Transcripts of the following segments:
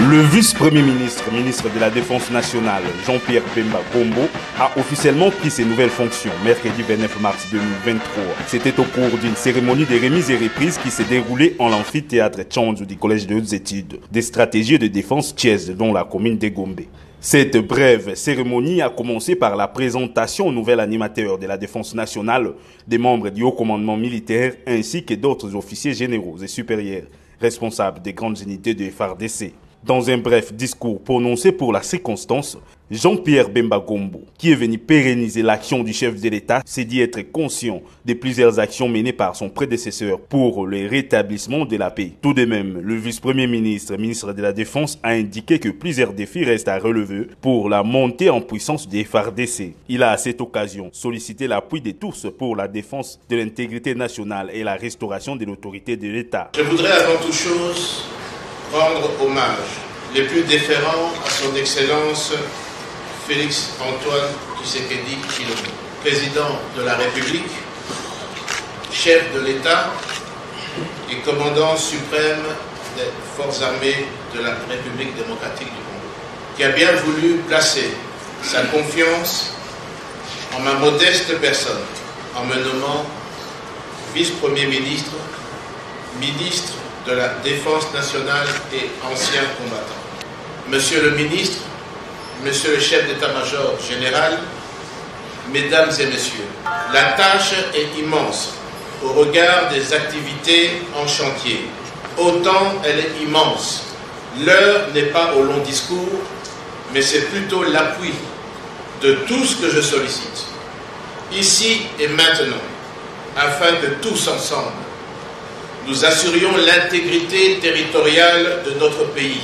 Le vice-premier ministre, ministre de la Défense nationale, Jean-Pierre Bemba Gombo, a officiellement pris ses nouvelles fonctions mercredi 29 mars 2023. C'était au cours d'une cérémonie de remise et reprise qui s'est déroulée en l'amphithéâtre Tchandou du Collège de hautes études des stratégies de défense Thiès, dont la commune de Gombe. Cette brève cérémonie a commencé par la présentation au nouvel animateur de la Défense nationale, des membres du haut commandement militaire ainsi que d'autres officiers généraux et supérieurs, responsables des grandes unités de FARDC. Dans un bref discours prononcé pour la circonstance, Jean-Pierre Bemba Gombo, qui est venu pérenniser l'action du chef de l'État, s'est dit être conscient de plusieurs actions menées par son prédécesseur pour le rétablissement de la paix. Tout de même, le vice-premier ministre, ministre de la Défense, a indiqué que plusieurs défis restent à relever pour la montée en puissance des FARDC. Il a à cette occasion sollicité l'appui de tous pour la défense de l'intégrité nationale et la restauration de l'autorité de l'État. Je voudrais avant toute chose rendre hommage les plus déférents à son Excellence Félix Antoine Tshisekedi Tshilombo, président de la République, chef de l'État et commandant suprême des forces armées de la République démocratique du Congo, qui a bien voulu placer sa confiance en ma modeste personne, en me nommant vice-premier ministre, ministre de la Défense nationale et ancien combattant. Monsieur le ministre, monsieur le chef d'état-major général, mesdames et messieurs, la tâche est immense au regard des activités en chantier. Autant elle est immense. L'heure n'est pas au long discours, mais c'est plutôt l'appui de tout ce que je sollicite, ici et maintenant, afin que tous ensemble, nous assurions l'intégrité territoriale de notre pays,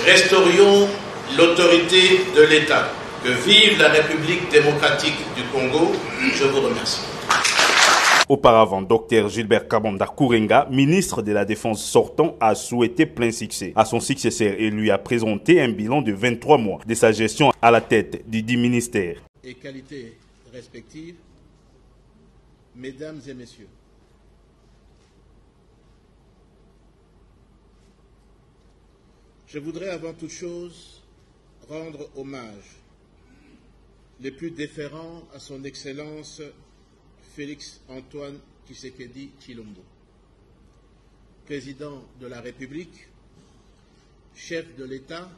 restaurions l'autorité de l'État. Que vive la République démocratique du Congo. Je vous remercie. Auparavant, Dr Gilbert Kabanda Kourenga, ministre de la Défense sortant, a souhaité plein succès à son successeur et lui a présenté un bilan de 23 mois de sa gestion à la tête du dit ministère. Et qualités respectives, mesdames et messieurs, je voudrais avant toute chose rendre hommage les plus déférents à son Excellence Félix Antoine Tshisekedi Tshilombo, président de la République, chef de l'État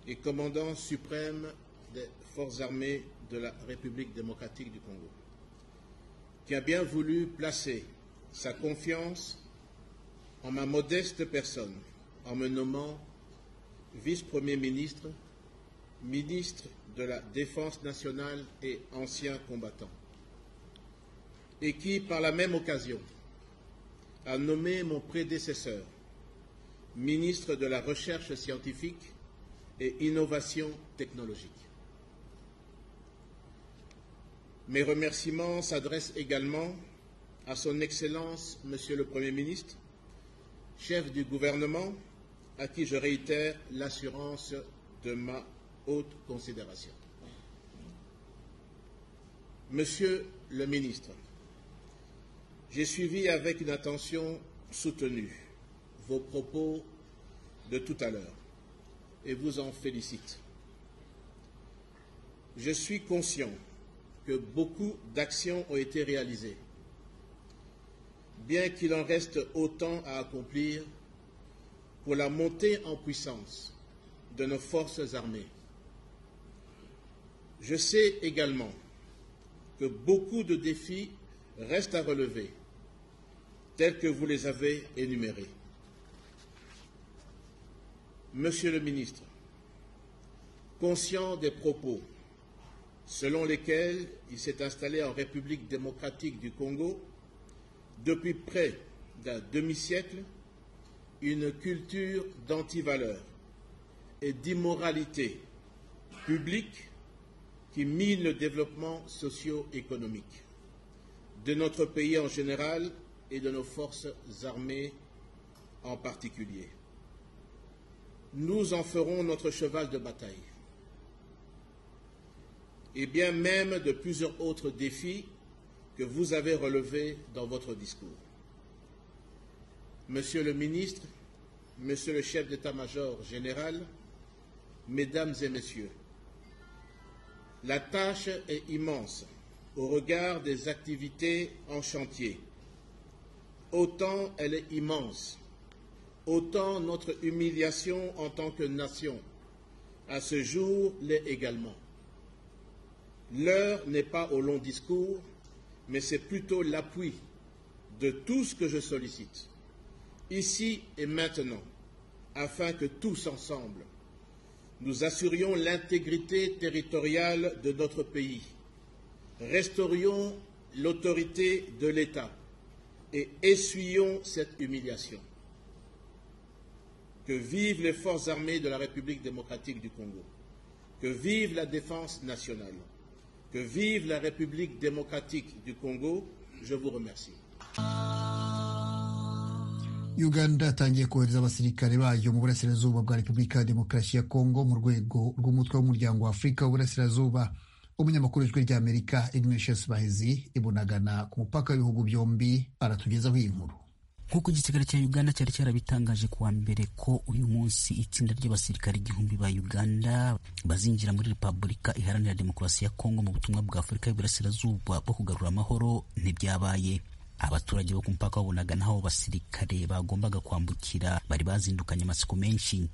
et commandant suprême des forces armées de la République démocratique du Congo, qui a bien voulu placer sa confiance en ma modeste personne, en me nommant vice-premier ministre, ministre de la Défense nationale et ancien combattant, et qui, par la même occasion, a nommé mon prédécesseur, ministre de la Recherche scientifique et innovation technologique. Mes remerciements s'adressent également à son Excellence, Monsieur le Premier ministre, chef du gouvernement, à qui je réitère l'assurance de ma haute considération. Monsieur le ministre, j'ai suivi avec une attention soutenue vos propos de tout à l'heure et vous en félicite. Je suis conscient que beaucoup d'actions ont été réalisées, bien qu'il en reste autant à accomplir pour la montée en puissance de nos forces armées. Je sais également que beaucoup de défis restent à relever, tels que vous les avez énumérés. Monsieur le ministre, conscient des propos selon lesquels il s'est installé en République démocratique du Congo depuis près d'un demi-siècle, une culture d'antivaleurs et d'immoralité publique qui mine le développement socio-économique de notre pays en général et de nos forces armées en particulier. Nous en ferons notre cheval de bataille. Et bien même de plusieurs autres défis que vous avez relevés dans votre discours. Monsieur le ministre, Monsieur le chef d'état-major général, Mesdames et Messieurs, la tâche est immense au regard des activités en chantier. Autant elle est immense, autant notre humiliation en tant que nation, à ce jour, l'est également. L'heure n'est pas au long discours, mais c'est plutôt l'appui de tout ce que je sollicite, ici et maintenant, afin que tous ensemble, nous assurions l'intégrité territoriale de notre pays, restaurions l'autorité de l'État et essuyions cette humiliation. Que vivent les forces armées de la République démocratique du Congo, que vive la défense nationale, que vive la République démocratique du Congo. Je vous remercie. Uganda yatangiye kohereza abasirikare bayo mu burasirazuba bwa Repubulika ya Demokarasi ya Kongo mu rwego rw'umutwe w'umuryango wa Afurika w'uburasirazuba. Umunyamakuru w'ijwi ry'Amerika Ignatius Bahizi ibunagana ku mupaka w'ibihugu byombi aratugezaho iyi nkuru. Nk'uko igisirikare cya Uganda cyari cyarabitangaje kuwa mbere ko uyu munsi itsinda ry'abasirikare 1000 ba Uganda bazinjira muri Repubulika Iharanira Demokarasi ya Kongo mu butumwa bwa Afurika y'Uburasirazuba bwo kugarura amahoro ntibyabaye. Abaturage bo ku mpaka babonaga naho basirikare bagombaga kwambukira bari bazindukanye amatsiko menshi.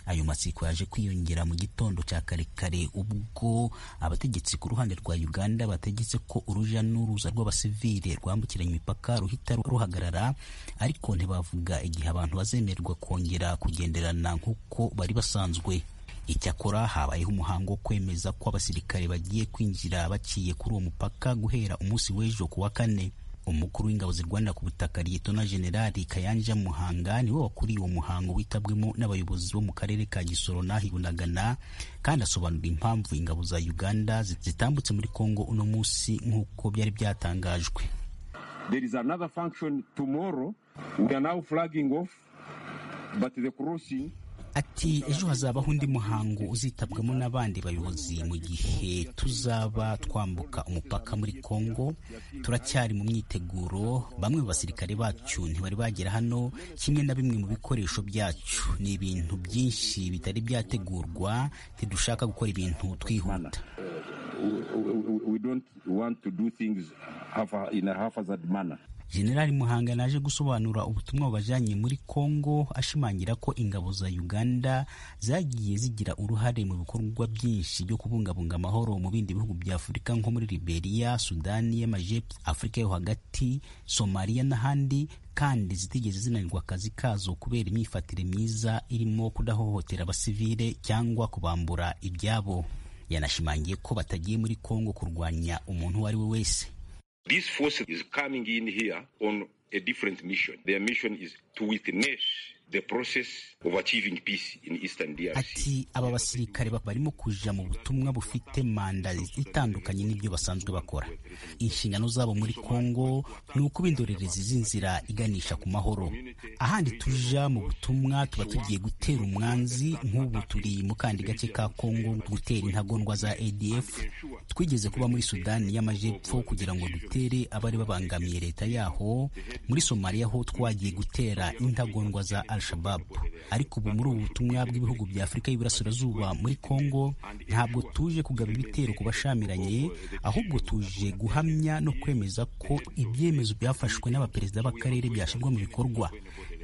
Ayo matsiko yaje kwiyongera mu gitondo cya kare ubwo abategetsi ku ruhande rwa Uganda bategetse ko uruja n'uruza rw'abasivile rwambukiranya imipaka ruhita ruhagarara, ariko ntibavuga igihe abantu bazemerwa kongera kugenderana nk'uko bari basanzwe. Icyakora habayeho umuhango wo kwemeza ko abasirikare bagiye kwinjira baciye kuri uwo mupaka guhera umunsi w'ejo kuwa 4. Umukuru w'ingabo zirwanira ku butaka Liyetona Generali Kayanja Muhanga niwe wakuriye uwo muhango witabwemo n'abayobozi bo mu karere ka Gisoro na Ibunagana, kandi asobanura impamvu ingabo za Uganda zitambutse muri Kongo uno munsi nk'uko byari byatangajwe. There is another function tomorrow. We are now flagging off, but the crossing. Ati ejo hazabaho undi muhango uzitabwamo n'abandi bayobozi mu gihe tuzaba twambuka umupaka muri Kongo. Turacyari mu myiteguro, bamwe mu basirikare bacu ntibari bagera hano, kimwe na bimwe mu bikoresho byacu. Ni ibintu byinshi bitari byategurwa, tidushaka gukora ibintu twihuta. We don't want to do things in a haphazard manner. Generali Muhanga naje gusobanura ubutumwa bajanye muri Kongo, ashimangira ko ingabo za Uganda zagiye zigira uruhare mu bikorwa byinshi byo kubungabunga amahoro mu bindi bihugu bya Afurika nko muri Liberia, Sudani y'Amajepfo, Afurika yo hagati, Somalia n'ahandi, kandi zitigeze zinanirwa akazi kazo kubera imyifatire myiza irimo kudahohotera abasivile cyangwa kubambura ibyabo. Yanashimangiye ko batagiye muri Kongo kurwanya umuntu wari we wese. This force is coming in here on a different mission. Their mission is to witness the process of achieving peace in Eastern DRC. Ati aba basirikare barimo kuja mu butumwa bufite manda itandukanye n'ibyo basanzwe bakora. Inshingano zabo muri Kongo ni ukuba indorerezi z'inzira iganisha ku mahoro. Ahandi tuja mu butumwa tuba tugiye gutera umwanzi, nk'ubu turi mu kandi gace ka Kongo gutera intagondwa za ADF. Twigeze kuba muri Sudani y'Amajepfo kugira ngo dutere abari babangamiye leta yaho. Muri Somalia ho twagiye gutera intagondwa za Al-Shabaab. Ariko ubu muri ubu butumwa bw'ibihugu bya Afurika y'Iburasirazuba muri Kongo ntabwo tuje kugaba ibitero ku bashamiranye, ahubwo tuje guhamya no kwemeza ko ibyemezo byafashwe n'abaperezida b'akarere byashirwa mu bikorwa.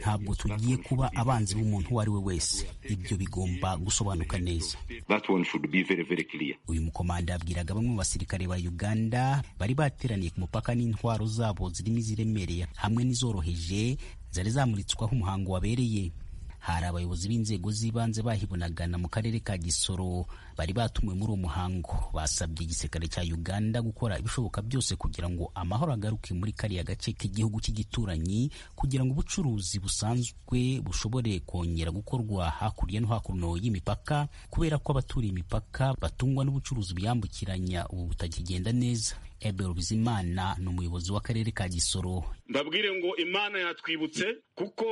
Ntabwo tugiye kuba abanzi b'umuntu wari we wese. Ibyo bigomba gusobanuka neza. That one should be very, very clear. Uyu mukomanda yabwiraga bamwe mu basirikare ba Uganda bari bateraniye ku mupaka n'intwaro zabo zirimo iziremereye hamwe n'izoroheje zari zamuritswaho umuhango wabereye. Hari abayobozi b'inzego z'ibanze bahibunagana mu karere ka Gisoro bari batumiwe muri uwo muhango. Basabye igisirikare cya Uganda gukora ibishoboka byose kugira ngo amahoro agaruke muri kariya gace k'igihugu cy'igituranyi, kugira ngo ubucuruzi busanzwe bushobore kongera gukorwa hakurya no hakuno y'imipaka, kubera ko abaturiye imipaka batungwa n'ubucuruzi buyambukiranya ubu butakigenda neza. Ebero Bizimana ni umuyobozi w'akarere ka Gisoro. Ndabwire ngo Imana yatwibutse kuko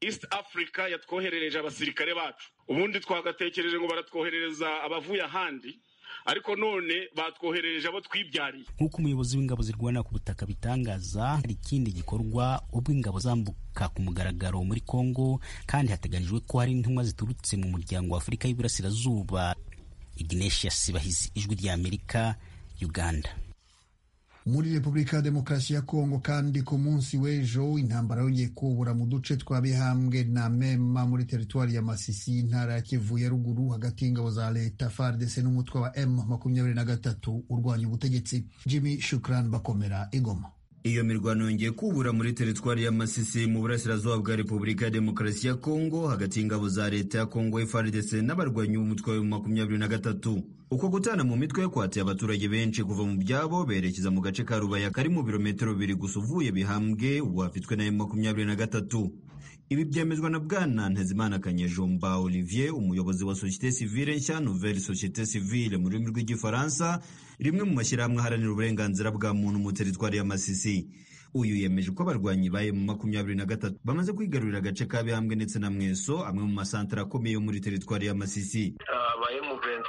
East Africa yatwoherereje abasirikare bacu. Ubundi twagatekereje ngo baratwoherereza abavuye ahandi, ariko none batwoherereje abo twibyariye. Nk'uko umuyobozi w'ingabo zirwana ku butaka bitangaza, hari ikindi gikorwa ubwo ingabo zambuka ku mugaragaro muri Kongo, kandi hateganyijwe ko hari intumwa ziturutse mu muryango wa Afurika y'Iburasirazuba. Ignatius Bahizi, Ijwi ry'Amerika, Uganda. Muri Repubulika ya Demokarasi ya Kongo kandi ku munsi w'ejo intambara yongeye kubura mu duce twa Bihambwe na Mema muri teritwari ya Masisi, intara ya Kivu ya ruguru, hagati y'ingabo za leta FARDC n'umutwe wa M23 urwanya ubutegetsi. Jimmy Shukran Bakomera, Igoma. Iyo mirwano yongeye kubura muri teritwari ya Masisi mu burasirazuba bwa Repubulika ya Demokarasi ya Kongo, hagati y'ingabo za leta ya Kongo FARDC n'abarwanyi b'umutwe wa M23. Uko gutana mu mitwe kwateye abaturage benshi kuva mu byabo berekeza mu gace ka Rubaya kari mu birometero 2 gusa uvuye Bihambwe, ubu hafitwe na M23. Ibi byemezwa na Bwana Ntezimana Kanyejomba Olivier, umuyobozi wa Société Civile nshya, Nouvelle Société Civile mu rurimi rw'igifaransa, rimwe mu mashyirahamwe aharanira uburenganzira bwa muntu mu teritwari ya Masisi. Uyu yemeje ko abarwanyi ba M23 bamaze kwigarurira agace ka Bihambwe ndetse na Mweso, amwe mu masantere akomeye yo muri teritwari ya Masisi. Aba M23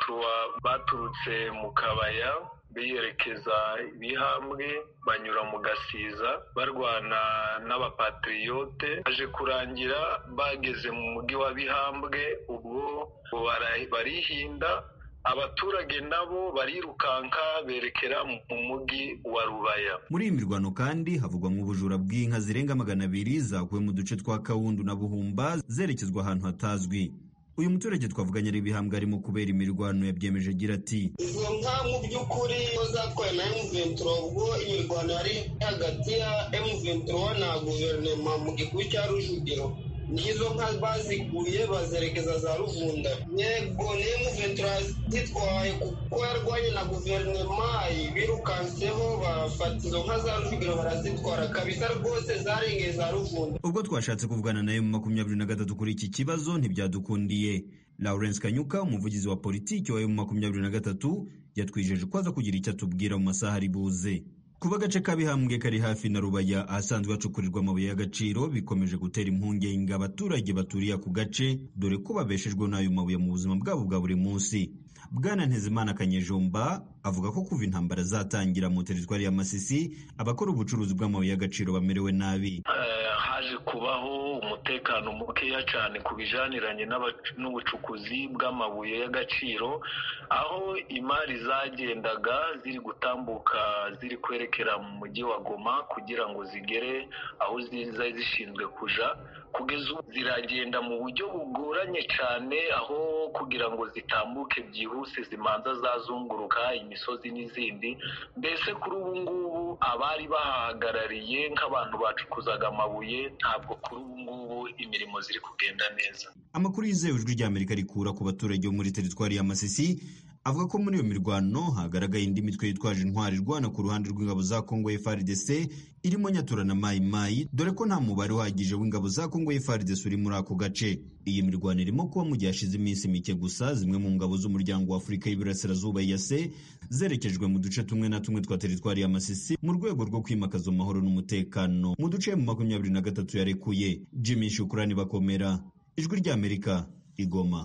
baturutse mu Kabaya berekeza Bihambwe, banyura mu Gasiza barwana n'abapatriote, aje kurangira bageze mu mugi wa Bihambwe, ubwo barihinda, abaturage nabo barirukanka berekera mu mugi wa Rubaya. Muri iyi mirwano kandi havugwa mu bujura bw'inka zirenga 200 zakuwe mu duce twa Kawundu na Buhumba zerekezwa ahantu hatazwi. Uyu muturage twavuganye ari Bihambwe arimo kubera imirwano yabyemeje agira ati: izo nka mu by'ukuri zatwaye na M23, ubwo imirwano yari hagati ya M23 na guverinoma mu gihugu cya Rujugiro. Nizo nka bazikuye bazerekeza za Ruvunda. Yego ni M23 zitwaye kuko yarwanye na guverinoma, birukanseho bafata izo nka za Rujugiro barazitwara kabisa, rwose zarengeye za Ruvunda. Ubwo twashatse kuvugana na M23 kuri iki kibazo ntibyadukundiye. Lawrence Kanyuka, umuvugizi wa politiki wa M23, yatwijeje ko aza kugira icyo atubwira mu masaha ari buze. Kuba agace ka Bihambwe kari hafi na Rubaya ahasanzwe hacukurirwa amabuye y'agaciro bikomeje gutera impungenge abaturage baturiye ku gace, dore ko babeshejwe n'ayo mabuye mu buzima bwabo bwa buri munsi. Bwana Ntezimana Kanyejomba avuga ko kuva intambara zatangira mu teritwari ya Masisi, abakora ubucuruzi bw'amabuye y'agaciro bamerewe nabi. Haje kubaho umutekano mukeya cyane ku bijaniranye n'ubucukuzi bw'amabuye y'agaciro, aho imari zagendaga ziri gutambuka ziri kwerekera mu mujyi wa Goma kugira ngo zigere aho zari zishinzwe kuja. Kugeza ubu ziragenda mu buryo bugoranye cyane, aho kugira ngo zitambuke byihuse zimanza zazunguruka imisozi n'izindi. Mbese kuri ubu ngubu abari bahagarariye nk'abantu bacukuzaga amabuye, ntabwo kuri ubu ngubu imirimo ziri kugenda neza. Amakuru yizewe Ijwi ry'Amerika rikura ku baturage bo muri teritwari ya Masisi avuga ko muri iyo mirwano hagaragaye indi mitwe yitwaje intwari irwana ku ruhande rw'ingabo za Kongo FARDC irimo Nyatura na Mai Mai, dore ko nta mubare uhagije w'ingabo za Kongo FARDC uri muri ako gace. Iyi mirwano irimo kuba mu gihe hashize iminsi mike gusa zimwe mu ngabo z'umuryango wa Afurika y'Iburasirazuba EAC zerekejwe mu duce tumwe na tumwe twa teritwari ya Masisi mu rwego rwo kwimakaza amahoro n'umutekano mu duce mu 23 yarekuye. Jimmy Shukrani Bakomera, Ijwi ry'Amerika, Igoma.